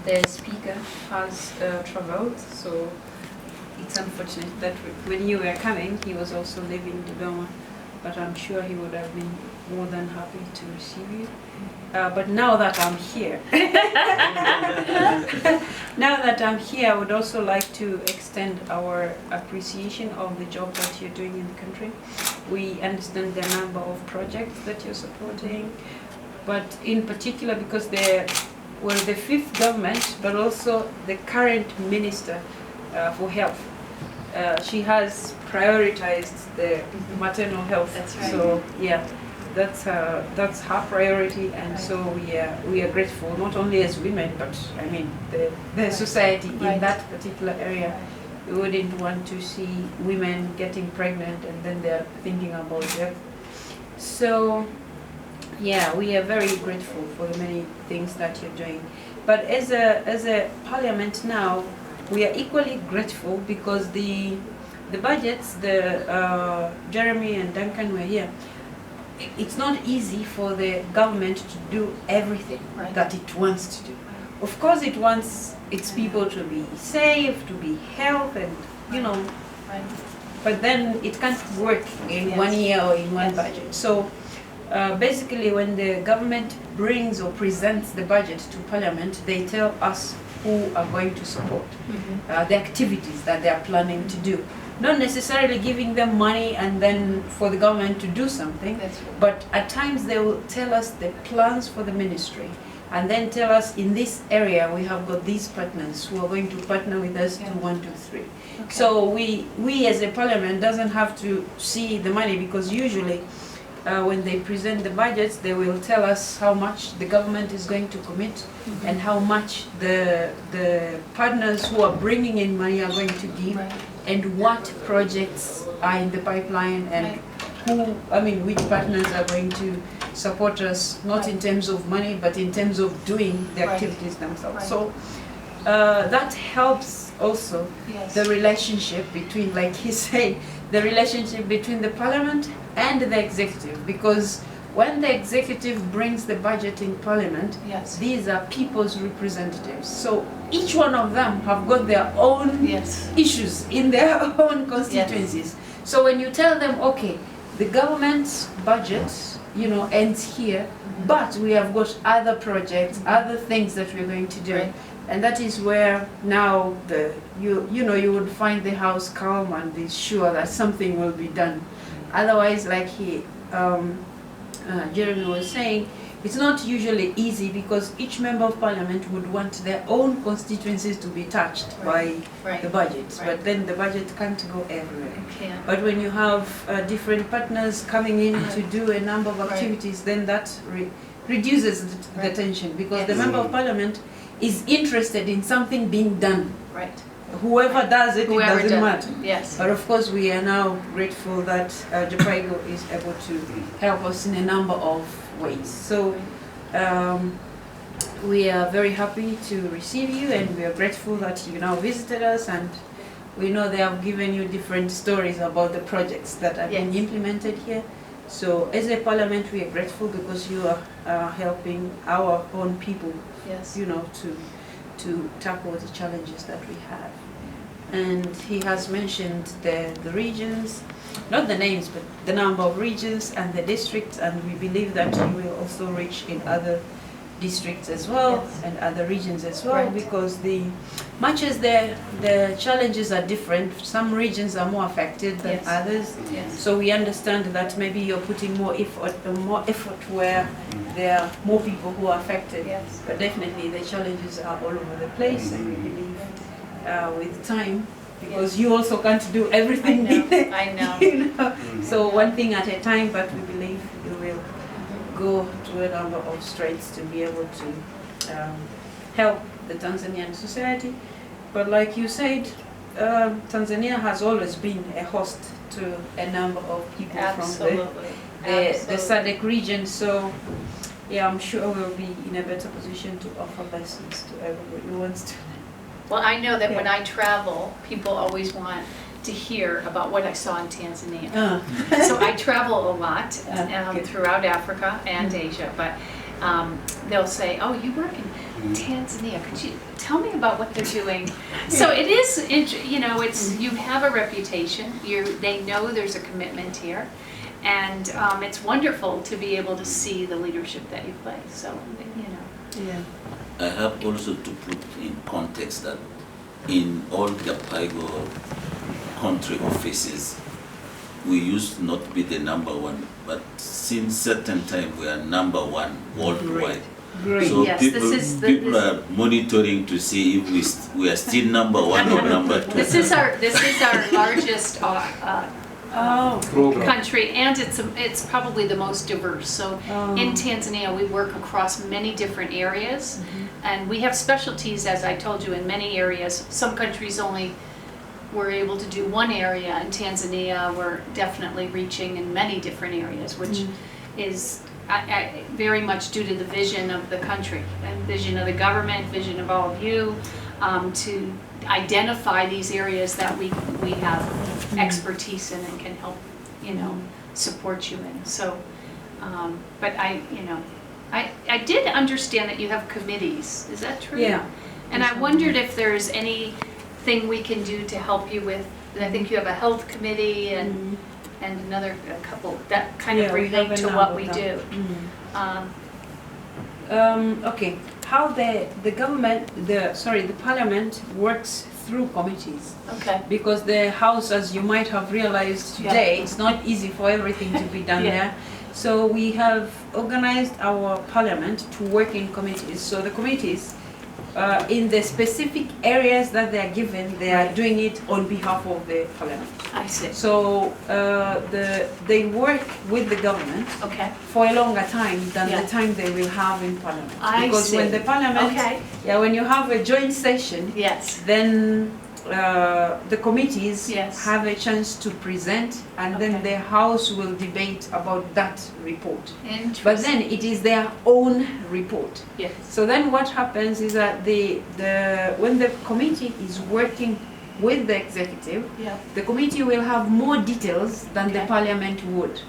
the speaker has traveled, so it's unfortunate that when you were coming, he was also living in Dodoma, but I'm sure he would have been more than happy to receive you. But now that I'm here, I would also like to extend our appreciation of the job that you're doing in the country. We understand the number of projects that you're supporting, but in particular because they're the fifth government, but also the current minister for health. She has prioritized the maternal health. That's right. So yeah, that's her priority, and right. so we are grateful, not only as women, but I mean the right. society right. in that particular area. Right. We wouldn't want to see women getting pregnant and then they're thinking about death. So yeah, we are very grateful for the many things that you're doing. But as a parliament now, we are equally grateful because the budgets, Jeremy and Duncan were here. It's not easy for the government to do everything right. that it wants to do. Of course, it wants its people to be safe, to be healthy, and you know. Right. But then it can't work in yes. 1 year or in one yes. budget. So basically, when the government brings or presents the budget to Parliament, they tell us who are going to support the activities that they are planning to do. Not necessarily giving them money and then for the government to do something, That's right. but at times they will tell us the plans for the ministry and then tell us in this area we have got these partners who are going to partner with us yeah. to 1, 2, 3. Okay. So we as a parliament doesn't have to see the money, because usually when they present the budgets, they will tell us how much the government is going to commit and how much the partners who are bringing in money are going to give, right. and what projects are in the pipeline, and right. which partners are going to support us, not right. in terms of money, but in terms of doing the right. activities themselves. Right. So that helps also yes. the relationship between, like he said, the relationship between the parliament and the executive, because when the executive brings the budget in parliament, yes. these are people's representatives. So each one of them have got their own yes. issues in their own constituencies. Yes. So when you tell them, okay, the government's budget, ends here, but we have got other projects, other things that we're going to do. Right. And that is where now you would find the house calm and be sure that something will be done. Otherwise, like Jeremy was saying, it's not usually easy because each member of parliament would want their own constituencies to be touched right. by right. the budget. Right. But then the budget can't go everywhere. Okay. But when you have different partners coming in to do a number of activities, right. then that reduces the right. tension, because yes. the member of parliament is interested in something being done. Right. Whoever does it, Whoever it doesn't does. matter. Yes. But of course, we are now grateful that Japaigo is able to help us in a number of ways. So we are very happy to receive you, and we are grateful that you now visited us, and we know they have given you different stories about the projects that have yes. been implemented here. So as a parliament, we are grateful because you are helping our own people, yes. to tackle the challenges that we have. And he has mentioned the regions, not the names, but the number of regions and the districts, and we believe that you will also reach in other districts as well, yes. and other regions as well, right. because much as the challenges are different, some regions are more affected than yes. others. Yes. So we understand that maybe you're putting more effort where there are more people who are affected. Yes. But definitely the challenges are all over the place, and we believe with time, because yes. you also can't do everything. I know. So one thing at a time, but we believe you will go to a number of strengths to be able to help the Tanzanian society. But like you said, Tanzania has always been a host to a number of people Absolutely. from the SADC region. So yeah, I'm sure we'll be in a better position to offer lessons to everybody who wants to. Well, I know that yeah. when I travel, people always want to hear about what I saw in Tanzania. So I travel a lot throughout Africa and Asia, but they'll say, oh, you work in Tanzania, could you tell me about what they're doing? So it is, you know, it's, you have a reputation, they know there's a commitment here, and it's wonderful to be able to see the leadership that you play, so, you know. Yeah. I have also to put in context that in all the PIGO country offices, we used to not be the number one, but since certain time we are number one worldwide. Great. So Yes, people are monitoring to see if we are still number one or number two. This is our largest Oh. country, and it's probably the most diverse. So in Tanzania, we work across many different areas, and we have specialties, as I told you, in many areas. Some countries only were able to do one area. In Tanzania, we're definitely reaching in many different areas, which is very much due to the vision of the country, and vision of the government, vision of all of you, to identify these areas that we have expertise in and can help, you know, support you in. So, but I did understand that you have committees. Is that true? Yeah. And I wondered if there's anything we can do to help you with. I think you have a health committee and another couple that kind of relate to what we do. Okay, how the government, the parliament works through committees. Okay. Because the house, as you might have realized today, it's not easy for everything to be done there. So we have organized our parliament to work in committees. So the committees, in the specific areas that they are given, they are doing it on behalf of the parliament. I see. So they work with the government for a longer time than the time they will have in parliament. Because when the parliament, when you have a joint session, then the committees have a chance to present, and then the House will debate about that report. But then it is their own report. So then what happens is that when the committee is working with the executive, the committee will have more details than the parliament would.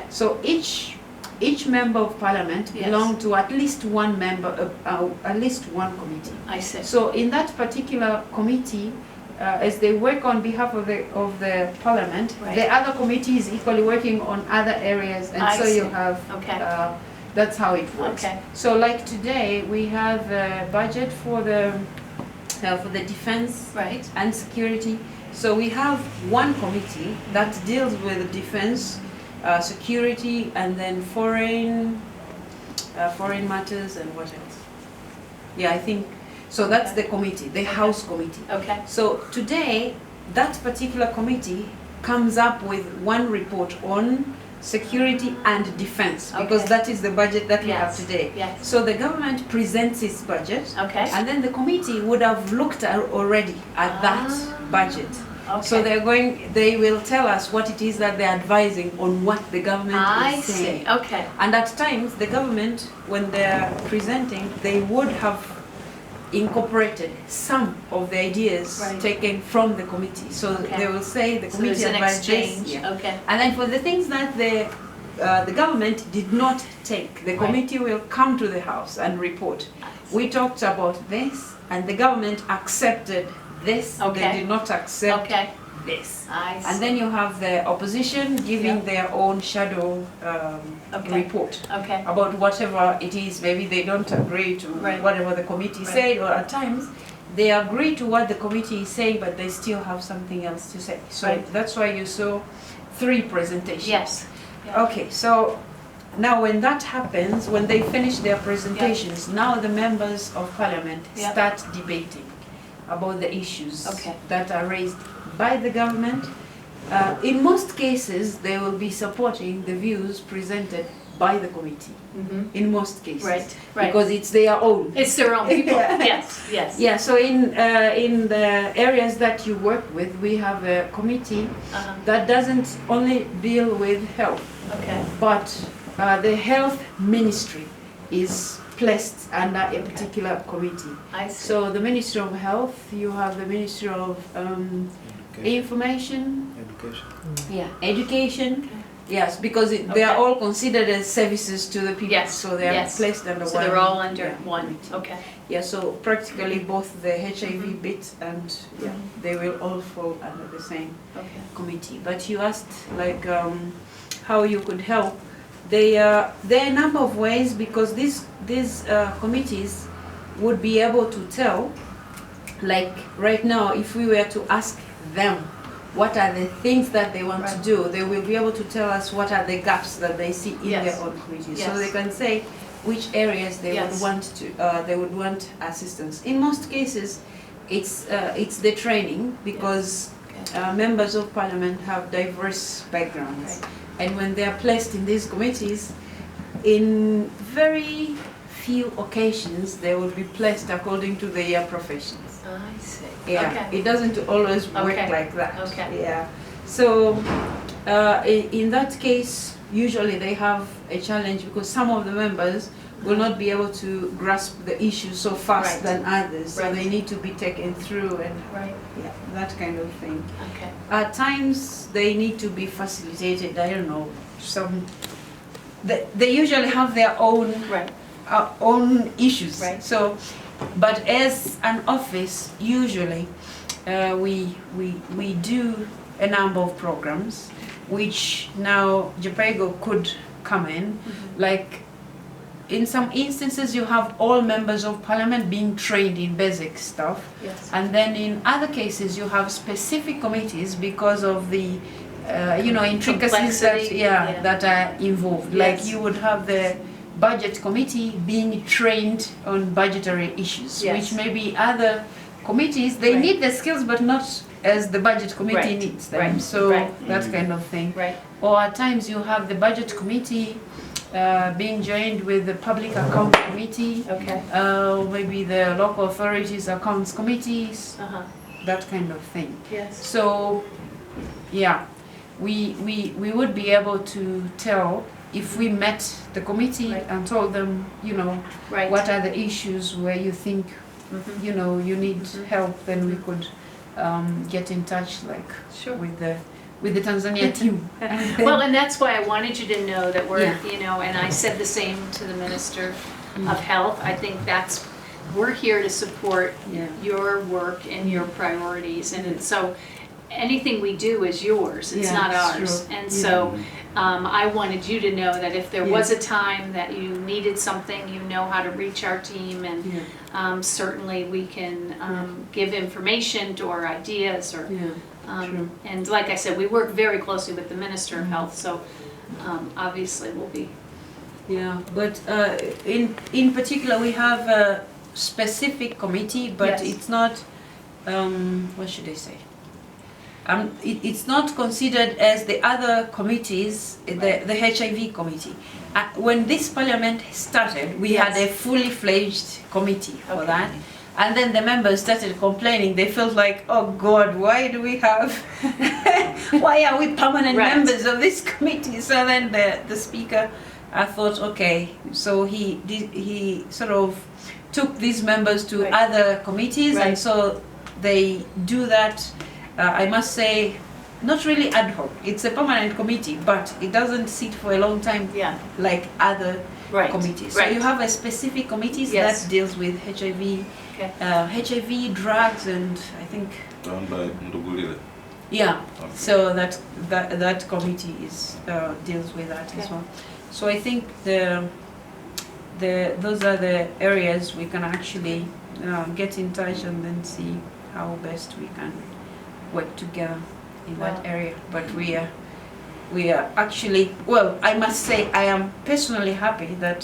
So each member of parliament belongs to at least one member, at least one committee. I see. So in that particular committee, as they work on behalf of the parliament, the other committee is equally working on other areas, and so you have that's how it works. So like today we have a budget for the defense and security. So we have one committee that deals with defense, security, and then foreign matters, and what else? Yeah, I think. So that's the committee, the House committee. So today, that particular committee comes up with one report on security and defense, because that is the budget that we have today. So the government presents its budget, and then the committee would have looked already at that budget. So they will tell us what it is that they're advising on what the government is saying. And at times, the government, when they're presenting, they would have incorporated some of the ideas taken from the committee. So they will say the committee advised this. And then for the things that the government did not take, the committee will come to the House and report. We talked about this, and the government accepted this. They did not accept this. And then you have the opposition giving their own shadow report about whatever it is. Maybe they don't agree to whatever the committee said, or at times they agree to what the committee is saying, but they still have something else to say. So that's why you saw 3 presentations. Okay, so now when that happens, when they finish their presentations, now the members of parliament start debating about the issues that are raised by the government. In most cases, they will be supporting the views presented by the committee. In most cases, because it's their own. It's their own people. Yeah. So in the areas that you work with, we have a committee that doesn't only deal with health, but the health ministry is placed under a particular committee. So the Ministry of Health, you have the Ministry of Information, Education, Yes, because they are Okay. all considered as services to the people, Yes, so they are yes. placed under So one. they're all under yeah, one, committee. okay. Yeah, so practically both the HIV bit and they will all fall under the same Okay. committee. But you asked like how you could help. There are a number of ways, because these committees would be able to tell, like right now, if we were to ask them what are the things that they want to Right. do, they will be able to tell us what are the gaps that they see in Yes. their own committees. So Yes. they can say which areas they Yes. would want to they would want assistance. In most cases, it's the training, because Okay. members of parliament have diverse backgrounds, and when they are placed in these committees, in very few occasions they will be placed according to their professions. I see. Yeah, Okay. it doesn't always work Okay. like that. Okay. Yeah. So in that case, usually they have a challenge, because some of the members will not be able to grasp the issue so fast Right. than others. So Right. they need to be taken through, and Right, yeah, that kind of thing. okay. At times they need to be facilitated. I don't know, they usually have their Right, own issues. Right. So, but as an office, usually we do a number of programs, which now JPEGO could come in. Like in some instances, you have all members of parliament being trained in basic stuff. yes. And then in other cases, you have specific committees because of the, intricacies that, Complexity, yeah. that are involved. Yes. Like you would have the budget committee being trained on budgetary issues, Yes. which maybe other committees, they Right. need the skills, but not as the budget committee Right. needs them. Right. So Right. that kind of thing. Right, Or at times you have the budget committee being joined with the public account committee, okay. maybe the local authorities accounts committees, Uh-huh, that kind of thing. yes. So, yeah, we would be able to tell if we met the committee Right. and told them, Right. what are the issues where you think, Mhm. you need Mhm. help, then we could get in touch, like, Sure. with the Tanzania team. Well, and that's why I wanted you to know that we're, Yeah. and I said the same to the Minister Mm. of Health. I think we're here to support Yeah. your work and your priorities. And so anything we do is yours, it's Yeah, not it's ours. true. And Yeah. so I wanted you to know that if there Yeah. was a time that you needed something, you know how to reach our team, and Yeah. certainly we can give information or ideas or. Yeah. True. And like I said, we work very closely with the Minister of Health, so obviously we'll be. Yeah, but in particular we have a specific committee, but Yes. it's not, what should I say? It's not considered as the other committees, the HIV committee. When this parliament started, we had a Yes. fully fledged committee for Okay. that. And then the members started complaining. They felt like, oh God, why do we have, why are we permanent Right. members of this committee? So then the speaker, I thought, okay, so he sort of took these members to Right. other committees, Right. and so they do that. I must say, not really ad hoc. It's a permanent committee, but it doesn't sit for a long time Yeah, like other right. committees. So Right. you have a specific committees Yes. that deals with HIV, Okay. HIV, drugs, and I think, Run by Ndugulile. yeah. Okay. So that committee is deals with that as Okay. well. So I think those are the areas we can actually get in touch and then see how best we can work together in that Wow. area. But we are actually, well, I must say I am personally happy that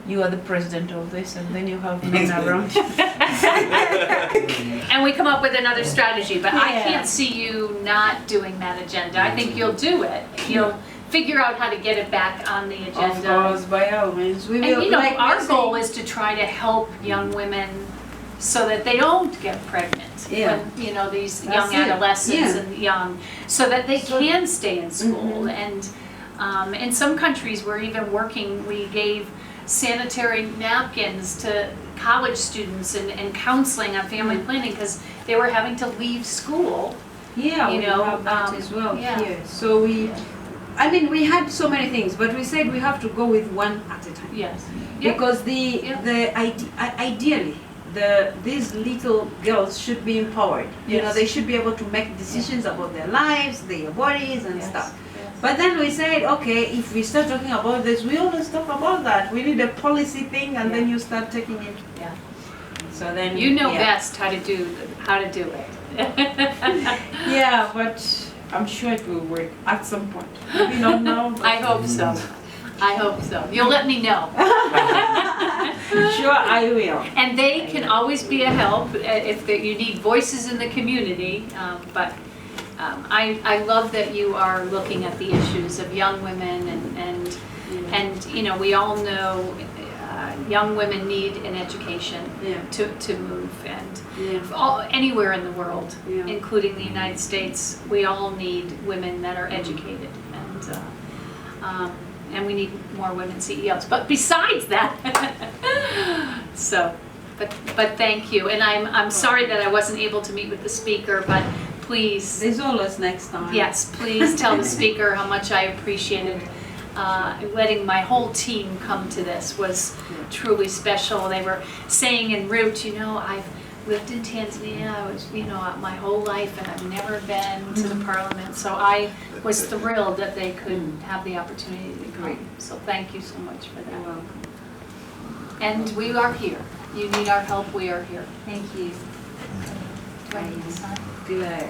you are the president of this, and then you have men around you. And we come up with another strategy, but I Yeah. can't see you not doing that agenda. I think you'll do it. You'll figure out how to get it back on the Of agenda. course, by all means. We And will, you know, like our we're goal saying- is to try to help young women so that they don't get pregnant. Yeah. When, these That's young it. adolescents Yeah. and young, so that they So- can stay in school. Mhm. And in some countries, we're even working, we gave sanitary napkins to college students and counseling on family planning because they were having to leave school. Yeah, you we know, have that as well yeah. here. So we, I mean, we had so many things, but we said we have to go with one at a time. Yes. Yep. Because Yep. ideally, these little girls should be empowered. You know, Yes. they should be able to make decisions about their lives, their bodies, and Yes. stuff. Yes. But then we said, okay, if we start talking about this, we always talk about that. We need a policy thing, and then Yeah. you start taking it. Yeah. So then You know yeah. best how to do it. Yeah, but I'm sure it will work at some point. Maybe not now. But I hope so. I hope so. You'll let me know. sure I will. And they can always be a help if you need voices in the community. But I love that you are looking at the issues of young women and you know, we all know young women need an education Yeah. to move and Yeah. anywhere in the world, Yeah. including the United States. We all need women that are educated and we need more women CEOs. But besides that, so, but thank you. And I'm sorry that I wasn't able to meet with the speaker, but please, There's always next time. yes, please tell the speaker how much I appreciated letting my whole team come to this was truly special. They were saying en route, you know, I've lived in Tanzania, I was, you know, my whole life, and I've never been to the parliament. So I was thrilled that they could have the opportunity to come. So thank you so much for You're that. welcome. And we are here. You need our help, we are here. Thank you. Do I need to sign? Good.